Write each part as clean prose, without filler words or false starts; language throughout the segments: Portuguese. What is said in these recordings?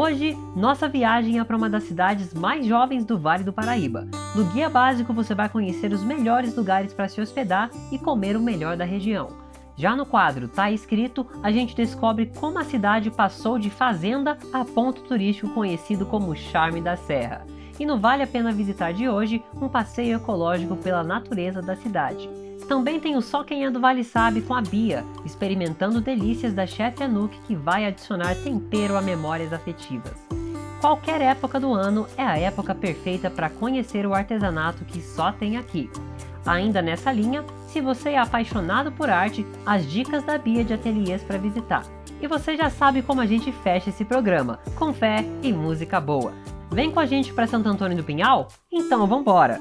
Hoje, nossa viagem é para uma das cidades mais jovens do Vale do Paraíba. No Guia Básico você vai conhecer os melhores lugares para se hospedar e comer o melhor da região. Já no quadro Tá Escrito, a gente descobre como a cidade passou de fazenda a ponto turístico conhecido como Charme da Serra. E no Vale a Pena Visitar de hoje, um passeio ecológico pela natureza da cidade. Também tem o Só Quem é do Vale Sabe com a Bia, experimentando delícias da chefe Anouk que vai adicionar tempero a memórias afetivas. Qualquer época do ano é a época perfeita para conhecer o artesanato que só tem aqui. Ainda nessa linha, se você é apaixonado por arte, as dicas da Bia de ateliês para visitar. E você já sabe como a gente fecha esse programa, com fé e música boa. Vem com a gente para Santo Antônio do Pinhal? Então vambora!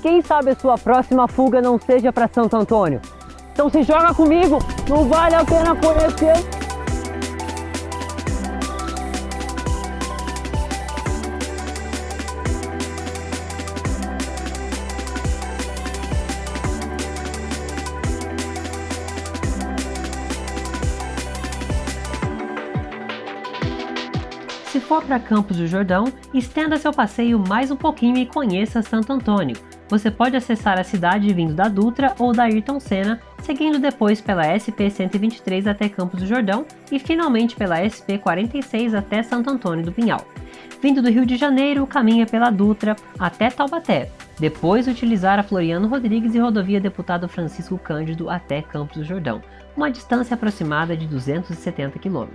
Quem sabe a sua próxima fuga não seja para Santo Antônio? Então se joga comigo, não vale a pena conhecer. Se for para Campos do Jordão, estenda seu passeio mais um pouquinho e conheça Santo Antônio. Você pode acessar a cidade vindo da Dutra ou da Ayrton Senna, seguindo depois pela SP-123 até Campos do Jordão e finalmente pela SP-46 até Santo Antônio do Pinhal. Vindo do Rio de Janeiro, caminha pela Dutra até Taubaté, depois utilizar a Floriano Rodrigues e rodovia Deputado Francisco Cândido até Campos do Jordão, uma distância aproximada de 270 km.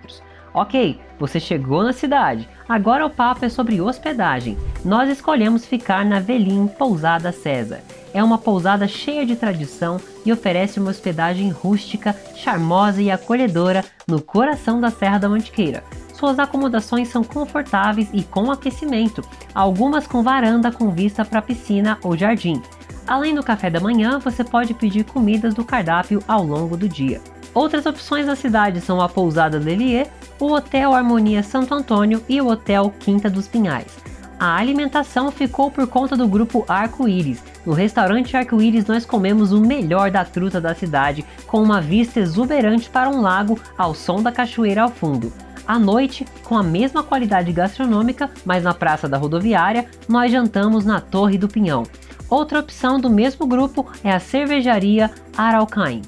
Ok, você chegou na cidade, agora o papo é sobre hospedagem. Nós escolhemos ficar na Velim Pousada César. É uma pousada cheia de tradição e oferece uma hospedagem rústica, charmosa e acolhedora no coração da Serra da Mantiqueira. Suas acomodações são confortáveis e com aquecimento, algumas com varanda com vista para piscina ou jardim. Além do café da manhã, você pode pedir comidas do cardápio ao longo do dia. Outras opções na cidade são a Pousada Lelier, o Hotel Harmonia Santo Antônio e o Hotel Quinta dos Pinhais. A alimentação ficou por conta do grupo Arco-Íris. No restaurante Arco-Íris nós comemos o melhor da truta da cidade, com uma vista exuberante para um lago ao som da cachoeira ao fundo. À noite, com a mesma qualidade gastronômica, mas na Praça da Rodoviária, nós jantamos na Torre do Pinhão. Outra opção do mesmo grupo é a cervejaria Araucaim.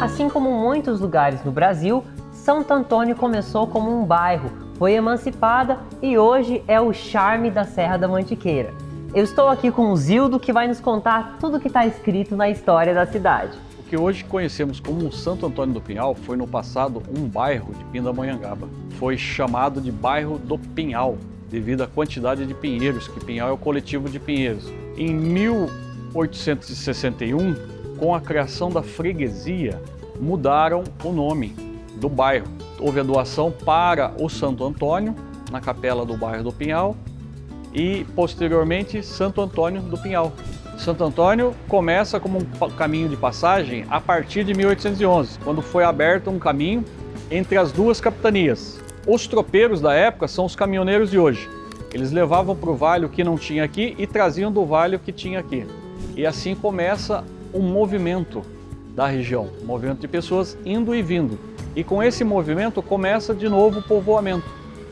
Assim como muitos lugares no Brasil, Santo Antônio começou como um bairro, foi emancipada e hoje é o charme da Serra da Mantiqueira. Eu estou aqui com o Zildo, que vai nos contar tudo o que está escrito na história da cidade. O que hoje conhecemos como Santo Antônio do Pinhal foi no passado um bairro de Pindamonhangaba. Foi chamado de bairro do Pinhal, devido à quantidade de pinheiros, que Pinhal é o coletivo de pinheiros. Em 1861, com a criação da freguesia, mudaram o nome do bairro. Houve a doação para o Santo Antônio, na capela do bairro do Pinhal, e posteriormente Santo Antônio do Pinhal. Santo Antônio começa como um caminho de passagem a partir de 1811, quando foi aberto um caminho entre as duas capitanias. Os tropeiros da época são os caminhoneiros de hoje. Eles levavam para o vale o que não tinha aqui e traziam do vale o que tinha aqui. E assim começa um movimento da região, um movimento de pessoas indo e vindo. E com esse movimento começa de novo o povoamento.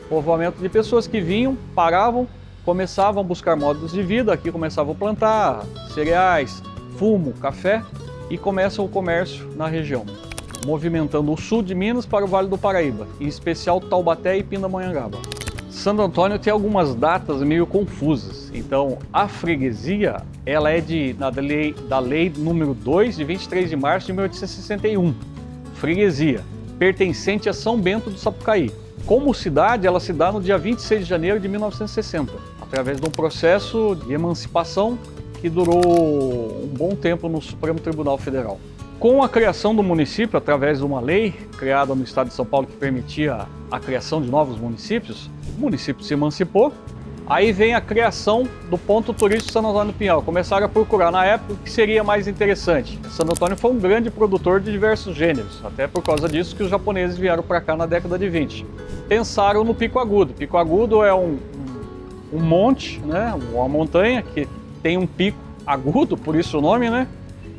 Povoamento de pessoas que vinham, paravam, começavam a buscar modos de vida, aqui começavam a plantar cereais, fumo, café e começa o comércio na região, movimentando o sul de Minas para o Vale do Paraíba, em especial Taubaté e Pindamonhangaba. Santo Antônio tem algumas datas meio confusas, então a freguesia ela é da lei número 2 de 23 de março de 1861, freguesia, pertencente a São Bento do Sapucaí. Como cidade, ela se dá no dia 26 de janeiro de 1960, através de um processo de emancipação que durou um bom tempo no Supremo Tribunal Federal. Com a criação do município, através de uma lei criada no estado de São Paulo que permitia a criação de novos municípios, o município se emancipou, Aí vem a criação do ponto turístico Santo Antônio do Pinhal. Começaram a procurar na época o que seria mais interessante. Santo Antônio foi um grande produtor de diversos gêneros, até por causa disso que os japoneses vieram para cá na década de 20. Pensaram no Pico Agudo. Pico Agudo é um monte, né? Uma montanha que tem um pico agudo, por isso o nome, né?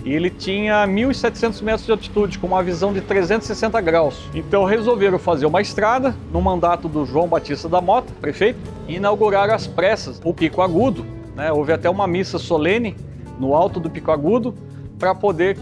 E ele tinha 1.700 metros de altitude, com uma visão de 360 graus. Então resolveram fazer uma estrada, no mandato do João Batista da Mota, prefeito, e inauguraram às pressas o Pico Agudo, né? Houve até uma missa solene no alto do Pico Agudo, para poder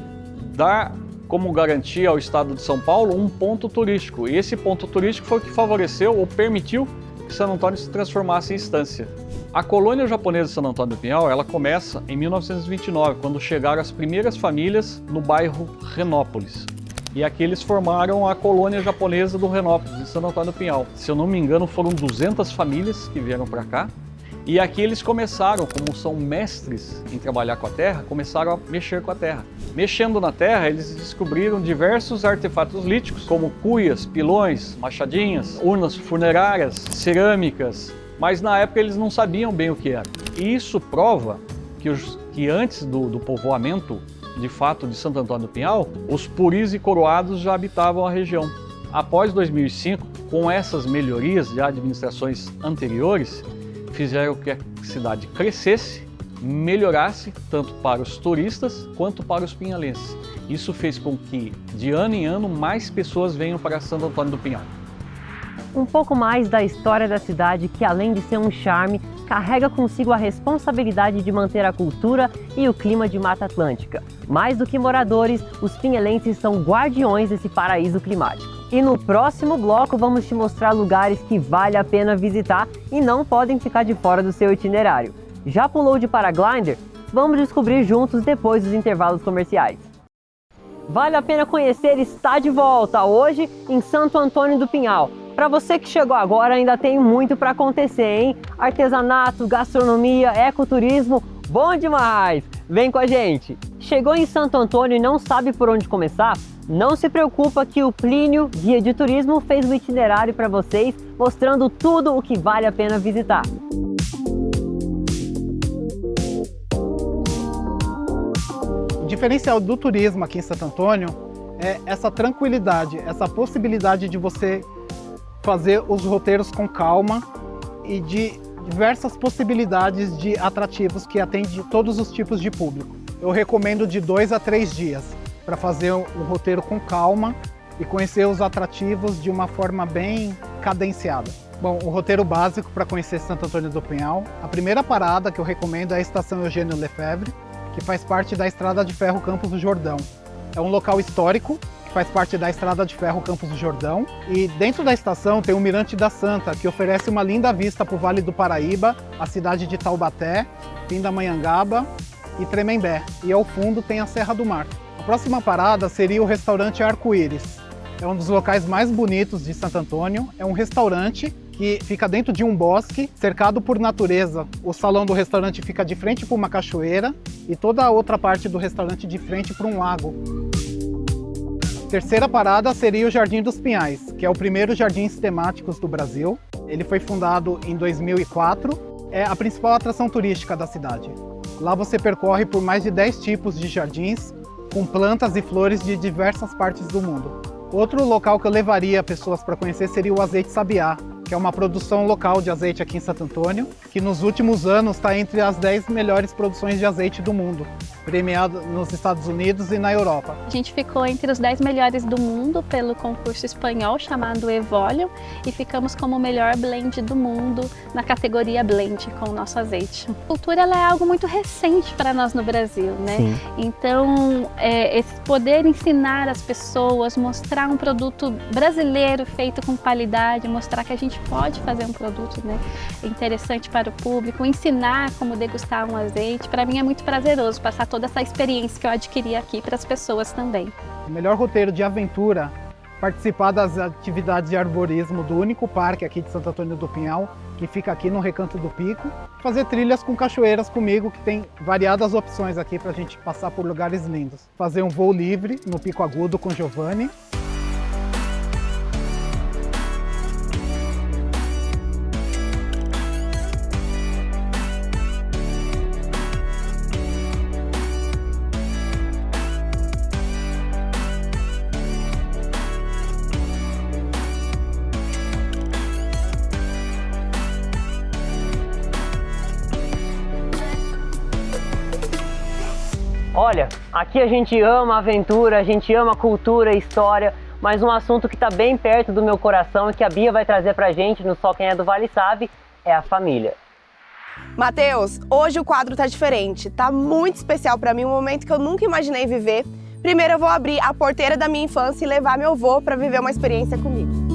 dar como garantia ao estado de São Paulo um ponto turístico. E esse ponto turístico foi o que favoreceu ou permitiu que Santo Antônio se transformasse em estância. A colônia japonesa de Santo Antônio do Pinhal, ela começa em 1929, quando chegaram as primeiras famílias no bairro Renópolis. E aqui eles formaram a colônia japonesa do Renópolis, de Santo Antônio do Pinhal. Se eu não me engano, foram 200 famílias que vieram para cá. E aqui eles começaram, como são mestres em trabalhar com a terra, começaram a mexer com a terra. Mexendo na terra, eles descobriram diversos artefatos líticos, como cuias, pilões, machadinhas, urnas funerárias, cerâmicas, mas na época eles não sabiam bem o que era. E isso prova que antes do povoamento, de fato, de Santo Antônio do Pinhal, os puris e coroados já habitavam a região. Após 2005, com essas melhorias de administrações anteriores, fizeram que a cidade crescesse, melhorasse, tanto para os turistas quanto para os pinhalenses. Isso fez com que, de ano em ano, mais pessoas venham para Santo Antônio do Pinhal. Um pouco mais da história da cidade, que além de ser um charme, carrega consigo a responsabilidade de manter a cultura e o clima de Mata Atlântica. Mais do que moradores, os pinhalenses são guardiões desse paraíso climático. E no próximo bloco vamos te mostrar lugares que vale a pena visitar e não podem ficar de fora do seu itinerário. Já pulou de paraglider? Vamos descobrir juntos depois dos intervalos comerciais. Vale a pena conhecer está de volta hoje em Santo Antônio do Pinhal. Para você que chegou agora, ainda tem muito para acontecer, hein? Artesanato, gastronomia, ecoturismo, bom demais! Vem com a gente! Chegou em Santo Antônio e não sabe por onde começar? Não se preocupa que o Plínio, guia de turismo, fez um itinerário para vocês, mostrando tudo o que vale a pena visitar. O diferencial do turismo aqui em Santo Antônio é essa tranquilidade, essa possibilidade de você fazer os roteiros com calma e de diversas possibilidades de atrativos que atendem todos os tipos de público. Eu recomendo de 2 a 3 dias para fazer um roteiro com calma e conhecer os atrativos de uma forma bem cadenciada. Bom, o roteiro básico para conhecer Santo Antônio do Pinhal, a primeira parada que eu recomendo é a Estação Eugênio Lefebvre, que faz parte da Estrada de Ferro Campos do Jordão. É um local histórico que faz parte da Estrada de Ferro Campos do Jordão. E dentro da estação tem o Mirante da Santa, que oferece uma linda vista para o Vale do Paraíba, a cidade de Taubaté, Pindamonhangaba e Tremembé. E ao fundo tem a Serra do Mar. A próxima parada seria o restaurante Arco-Íris. É um dos locais mais bonitos de Santo Antônio. É um restaurante que fica dentro de um bosque, cercado por natureza. O salão do restaurante fica de frente para uma cachoeira e toda a outra parte do restaurante de frente para um lago. Terceira parada seria o Jardim dos Pinhais, que é o primeiro jardim temáticos do Brasil. Ele foi fundado em 2004, é a principal atração turística da cidade. Lá você percorre por mais de 10 tipos de jardins, com plantas e flores de diversas partes do mundo. Outro local que eu levaria pessoas para conhecer seria o Azeite Sabiá, que é uma produção local de azeite aqui em Santo Antônio, que nos últimos anos está entre as 10 melhores produções de azeite do mundo, premiado nos Estados Unidos e na Europa. A gente ficou entre os 10 melhores do mundo pelo concurso espanhol chamado Evolium e ficamos como o melhor blend do mundo na categoria blend com o nosso azeite. A cultura ela é algo muito recente para nós no Brasil, né? Sim. Então, esse poder ensinar as pessoas, mostrar um produto brasileiro feito com qualidade, mostrar que a gente pode fazer um produto, né, interessante para o público, ensinar como degustar um azeite, para mim é muito prazeroso passar toda essa experiência que eu adquiri aqui para as pessoas também. O melhor roteiro de aventura, participar das atividades de arborismo do único parque aqui de Santo Antônio do Pinhal, que fica aqui no Recanto do Pico, fazer trilhas com cachoeiras comigo, que tem variadas opções aqui para a gente passar por lugares lindos. Fazer um voo livre no Pico Agudo com Giovanni. Olha, aqui a gente ama aventura, a gente ama cultura, história, mas um assunto que está bem perto do meu coração e que a Bia vai trazer pra gente no Só Quem é do Vale Sabe é a família. Matheus, hoje o quadro tá diferente, tá muito especial pra mim, um momento que eu nunca imaginei viver. Primeiro eu vou abrir a porteira da minha infância e levar meu avô pra viver uma experiência comigo.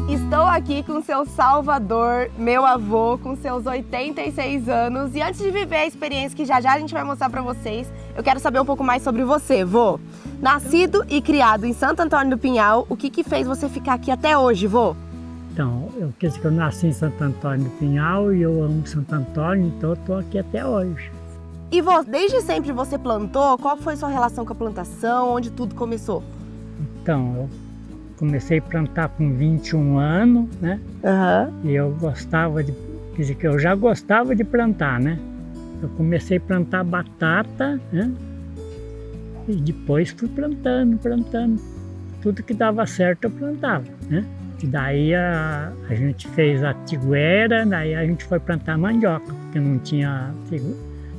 Estou aqui com seu Salvador, meu avô, com seus 86 anos. E antes de viver a experiência que já já a gente vai mostrar pra vocês, eu quero saber um pouco mais sobre você, vô. Nascido e criado em Santo Antônio do Pinhal, o que fez você ficar aqui até hoje, vô? Então, eu nasci em Santo Antônio do Pinhal e eu amo Santo Antônio, então eu estou aqui até hoje. E vô, desde sempre você plantou? Qual foi sua relação com a plantação? Onde tudo começou? Então, eu comecei a plantar com 21 anos, né? E eu gostava de, quer dizer, que eu já gostava de plantar, né? Eu comecei a plantar batata, né? E depois fui plantando. Tudo que dava certo eu plantava, né? E daí a gente fez a tiguera, daí a gente foi plantar mandioca, porque não tinha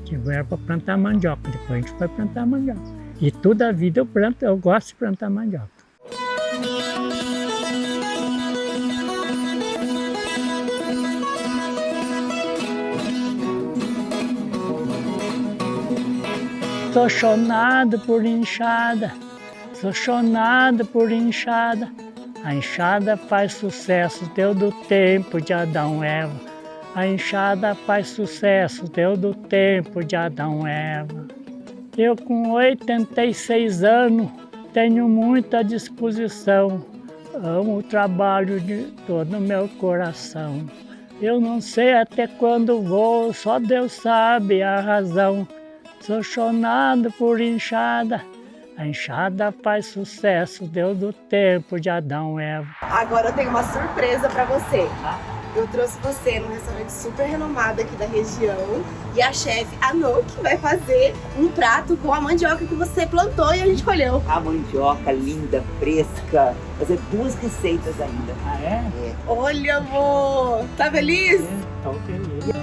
tiguera para plantar mandioca. Depois a gente foi plantar mandioca. E toda a vida eu gosto de plantar mandioca. Sou chonado por enxada, sou chonado por enxada. A enxada faz sucesso, deu do tempo de Adão e Eva. A enxada faz sucesso, deu do tempo de Adão e Eva. Eu com 86 anos tenho muita disposição. Amo o trabalho de todo o meu coração. Eu não sei até quando vou, só Deus sabe a razão. Sou chonado por enxada. A enxada faz sucesso, deu do tempo de Adão e Eva. Agora eu tenho uma surpresa pra você. Eu trouxe você num restaurante super renomado aqui da região e a chefe Anu que vai fazer um prato com a mandioca que você plantou e a gente colheu. A mandioca linda, fresca, fazer 2 receitas ainda. Ah, é? Olha, amor! Tá feliz? Estou feliz.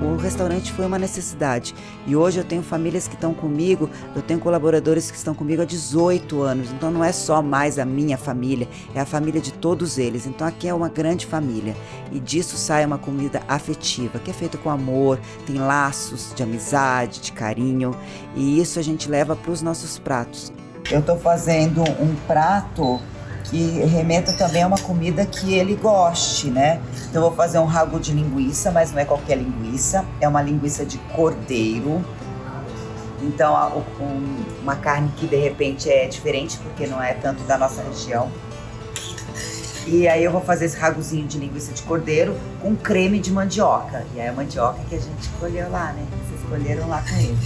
O restaurante foi uma necessidade e hoje eu tenho famílias que estão comigo, eu tenho colaboradores que estão comigo há 18 anos, então não é só mais a minha família, é a família de todos eles, então aqui é uma grande família e disso sai uma comida afetiva, que é feita com amor, tem laços de amizade, de carinho e isso a gente leva para os nossos pratos. Eu estou fazendo um prato que remeta também a uma comida que ele goste, né? Então eu vou fazer um ragu de linguiça, mas não é qualquer linguiça, é uma linguiça de cordeiro. Então uma carne que de repente é diferente, porque não é tanto da nossa região. E aí eu vou fazer esse raguzinho de linguiça de cordeiro com creme de mandioca. E aí a mandioca que a gente escolheu lá, né? Vocês escolheram lá com ele.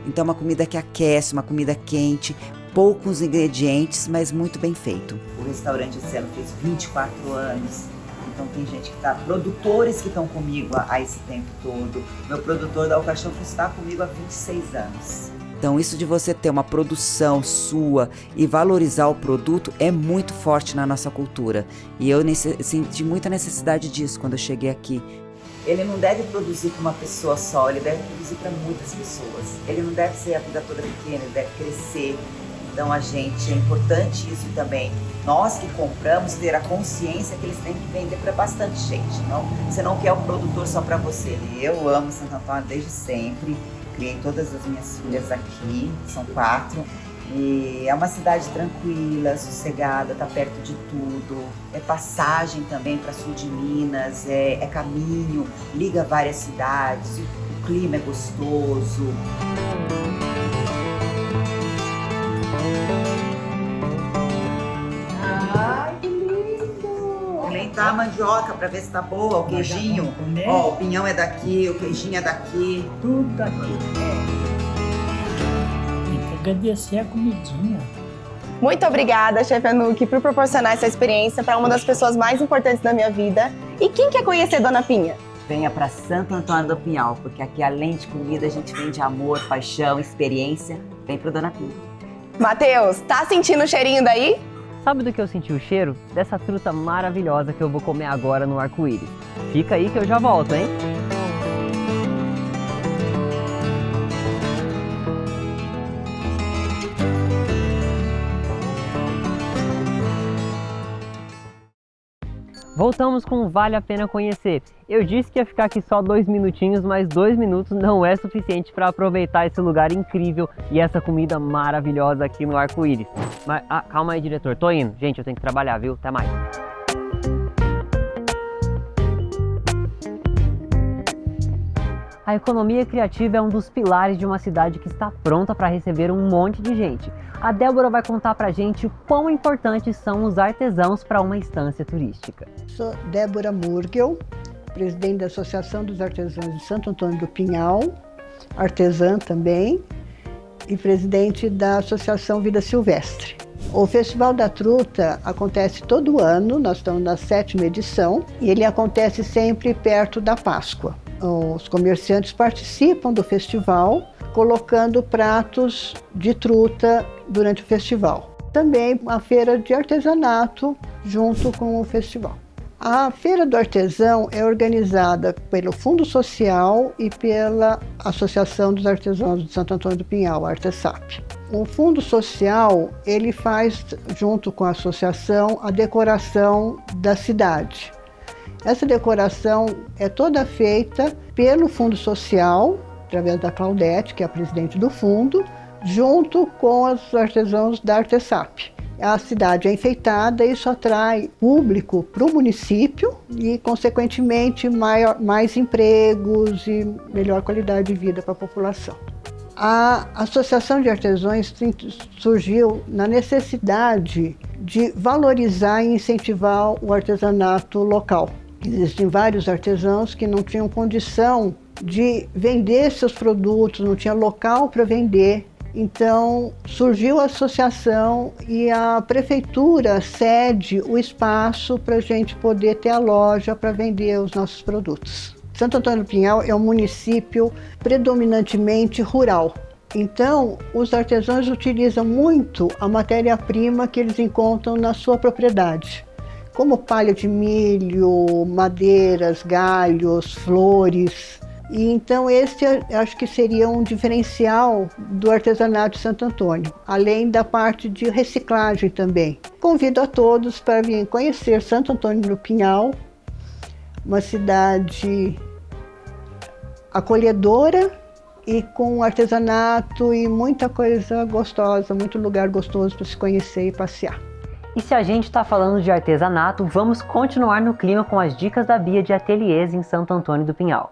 Então uma comida que aquece, uma comida quente, poucos ingredientes, mas muito bem feito. O restaurante esse ano fez 24 anos, então tem gente que tá, produtores que estão comigo há esse tempo todo. Meu produtor da Alcaixão está comigo há 26 anos. Então isso de você ter uma produção sua e valorizar o produto é muito forte na nossa cultura. E eu senti muita necessidade disso quando eu cheguei aqui. Ele não deve produzir para uma pessoa só, ele deve produzir para muitas pessoas. Ele não deve ser a vida toda pequena, ele deve crescer. Então é importante isso também. Nós que compramos ter a consciência que eles têm que vender para bastante gente. Não, você não quer um produtor só para você. Eu amo Santo Antônio desde sempre. Criei todas as minhas filhas aqui, são 4. E é uma cidade tranquila, sossegada, tá perto de tudo. É passagem também para sul de Minas, é caminho, liga várias cidades, o clima é gostoso. Ai, que lindo! Aumentar a mandioca para ver se tá boa, o queijinho. Ó, o pinhão é daqui, o queijinho é daqui. Tudo daqui. Tem que agradecer a comidinha. Muito obrigada, chefe Anuki, por proporcionar essa experiência para uma das pessoas mais importantes da minha vida. E quem quer conhecer Dona Pinha? Venha para Santo Antônio do Pinhal, porque aqui além de comida a gente vende amor, paixão, experiência. Vem para Dona Pinha. Matheus, tá sentindo o cheirinho daí? Sabe do que eu senti o cheiro? Dessa truta maravilhosa que eu vou comer agora no arco-íris. Fica aí que eu já volto, hein? Voltamos com Vale a Pena Conhecer. Eu disse que ia ficar aqui só 2 minutinhos, mas 2 minutos não é suficiente para aproveitar esse lugar incrível e essa comida maravilhosa aqui no arco-íris. Mas calma aí, diretor, tô indo. Gente, eu tenho que trabalhar, viu? Até mais. A economia criativa é um dos pilares de uma cidade que está pronta para receber um monte de gente. A Débora vai contar pra gente o quão importantes são os artesãos para uma estância turística. Sou Débora Murgel, presidente da Associação dos Artesãos de Santo Antônio do Pinhal, artesã também, e presidente da Associação Vida Silvestre. O Festival da Truta acontece todo ano, nós estamos na 7ª edição, e ele acontece sempre perto da Páscoa. Os comerciantes participam do festival, colocando pratos de truta durante o festival. Também a feira de artesanato junto com o festival. A Feira do Artesão é organizada pelo Fundo Social e pela Associação dos Artesãos de Santo Antônio do Pinhal, a Artesap. O Fundo Social, ele faz, junto com a associação, a decoração da cidade. Essa decoração é toda feita pelo Fundo Social, através da Claudete, que é a presidente do fundo, junto com os artesãos da Artesap. A cidade é enfeitada e isso atrai público para o município e, consequentemente, mais empregos e melhor qualidade de vida para a população. A Associação de Artesãos surgiu na necessidade de valorizar e incentivar o artesanato local. Existem vários artesãos que não tinham condição de vender seus produtos, não tinha local para vender. Então surgiu a associação e a prefeitura cede o espaço para a gente poder ter a loja para vender os nossos produtos. Santo Antônio do Pinhal é um município predominantemente rural. Então, os artesãos utilizam muito a matéria-prima que eles encontram na sua propriedade, como palha de milho, madeiras, galhos, flores. E então esse acho que seria um diferencial do artesanato de Santo Antônio, além da parte de reciclagem também. Convido a todos para virem conhecer Santo Antônio do Pinhal, uma cidade acolhedora e com artesanato e muita coisa gostosa, muito lugar gostoso para se conhecer e passear. E se a gente está falando de artesanato, vamos continuar no clima com as dicas da Bia de ateliês em Santo Antônio do Pinhal.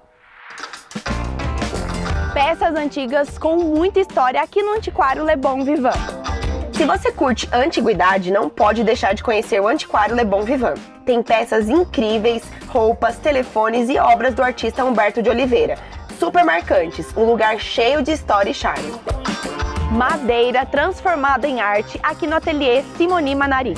Peças antigas com muita história aqui no Antiquário Le Bon Vivant. Se você curte antiguidade, não pode deixar de conhecer o Antiquário Le Bon Vivant. Tem peças incríveis, roupas, telefones e obras do artista Humberto de Oliveira. Super marcantes, um lugar cheio de história e charme. Madeira transformada em arte aqui no ateliê Simoni Manari.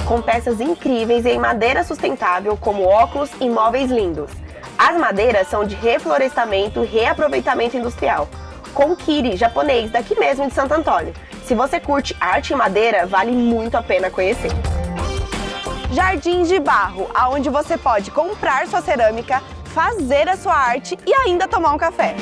Com peças incríveis em madeira sustentável, como óculos e móveis lindos. As madeiras são de reflorestamento e reaproveitamento industrial, com kiri japonês daqui mesmo de Santo Antônio. Se você curte arte em madeira, vale muito a pena conhecer. Jardins de Barro, onde você pode comprar sua cerâmica, fazer a sua arte e ainda tomar um café.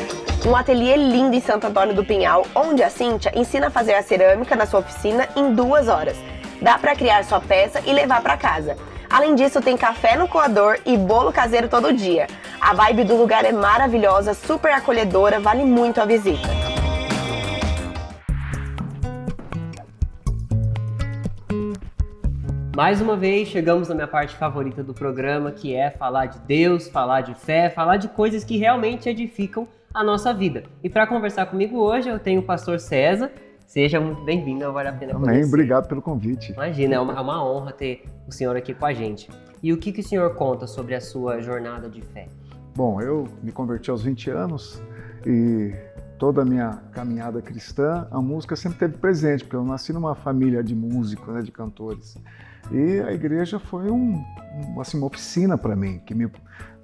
Um ateliê lindo em Santo Antônio do Pinhal, onde a Cíntia ensina a fazer a cerâmica na sua oficina em 2 horas. Dá para criar sua peça e levar para casa. Além disso, tem café no coador e bolo caseiro todo dia. A vibe do lugar é maravilhosa, super acolhedora, vale muito a visita. Mais uma vez, chegamos na minha parte favorita do programa, que é falar de Deus, falar de fé, falar de coisas que realmente edificam a nossa vida. E para conversar comigo hoje, eu tenho o pastor César. Seja muito bem-vindo ao Vale a Pena Conhecer. Amém, obrigado pelo convite. Imagina, é uma honra ter o senhor aqui com a gente. E o que o senhor conta sobre a sua jornada de fé? Bom, eu me converti aos 20 anos e toda a minha caminhada cristã, a música sempre esteve presente, porque eu nasci numa família de músicos, né, de cantores. E a igreja foi uma oficina para mim, que me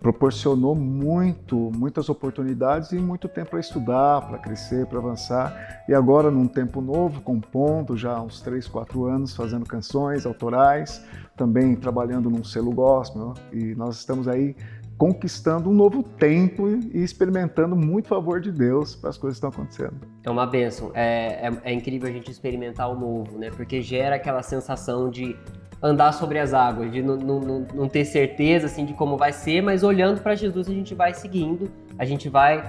proporcionou muitas oportunidades e muito tempo para estudar, para crescer, para avançar. E agora, num tempo novo, compondo já há uns 3, 4 anos, fazendo canções autorais, também trabalhando num selo gospel, e nós estamos aí conquistando um novo tempo e experimentando muito favor de Deus para as coisas que estão acontecendo. É uma bênção, é incrível a gente experimentar o novo, né? Porque gera aquela sensação de andar sobre as águas, de não ter certeza assim, de como vai ser, mas olhando para Jesus a gente vai seguindo, a gente vai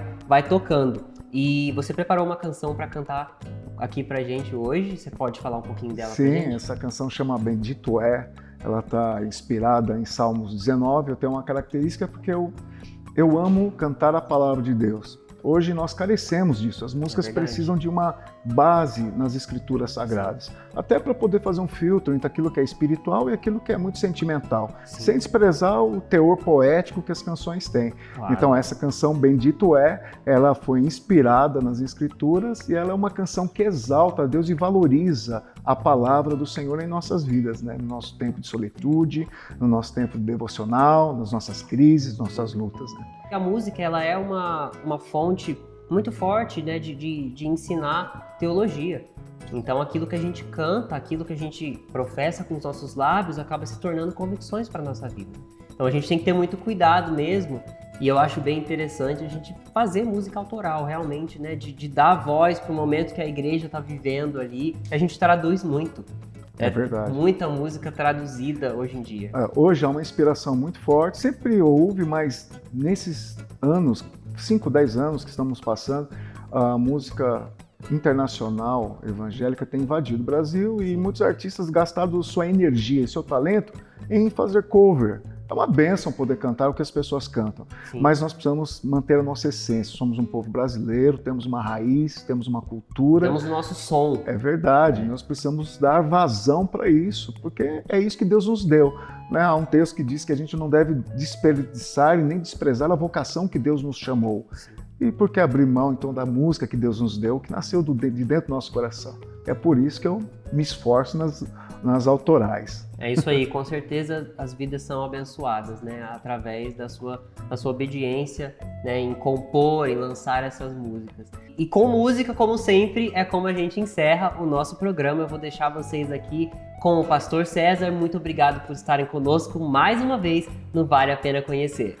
tocando. E você preparou uma canção para cantar aqui pra gente hoje, você pode falar um pouquinho dela pra gente? Sim, essa canção chama Bendito É, ela está inspirada em Salmos 19, eu tenho uma característica porque eu amo cantar a palavra de Deus. Hoje nós carecemos disso, as músicas precisam de uma base nas escrituras sagradas, até para poder fazer um filtro entre aquilo que é espiritual e aquilo que é muito sentimental, sem desprezar o teor poético que as canções têm. Claro. Então essa canção Bendito É, ela foi inspirada nas escrituras e ela é uma canção que exalta a Deus e valoriza a palavra do Senhor em nossas vidas, né? No nosso tempo de solitude, no nosso tempo devocional, nas nossas crises, nossas lutas, né? A música, ela é uma fonte muito forte, né, de ensinar teologia. Então aquilo que a gente canta, aquilo que a gente professa com os nossos lábios acaba se tornando convicções para a nossa vida. Então a gente tem que ter muito cuidado mesmo, e eu acho bem interessante a gente fazer música autoral realmente, né, de dar voz para o momento que a igreja está vivendo ali. A gente traduz muito. É verdade. Muita música traduzida hoje em dia. Hoje há uma inspiração muito forte, sempre houve, mas nesses anos, 5, 10 anos que estamos passando, a música internacional evangélica tem invadido o Brasil e muitos artistas gastaram sua energia e seu talento em fazer cover. É uma bênção poder cantar o que as pessoas cantam, sim, mas nós precisamos manter a nossa essência. Somos um povo brasileiro, temos uma raiz, temos uma cultura. Temos o nosso som. É verdade, nós precisamos dar vazão para isso, porque é isso que Deus nos deu. Né? Há um texto que diz que a gente não deve desperdiçar e nem desprezar a vocação que Deus nos chamou. E por que abrir mão, então, da música que Deus nos deu, que nasceu de dentro do nosso coração? É por isso que eu me esforço nas autorais. É isso aí, com certeza as vidas são abençoadas, né, através da sua obediência, né, em compor, em lançar essas músicas. E com música, como sempre, é como a gente encerra o nosso programa. Eu vou deixar vocês aqui com o Pastor César. Muito obrigado por estarem conosco mais uma vez no Vale a Pena Conhecer.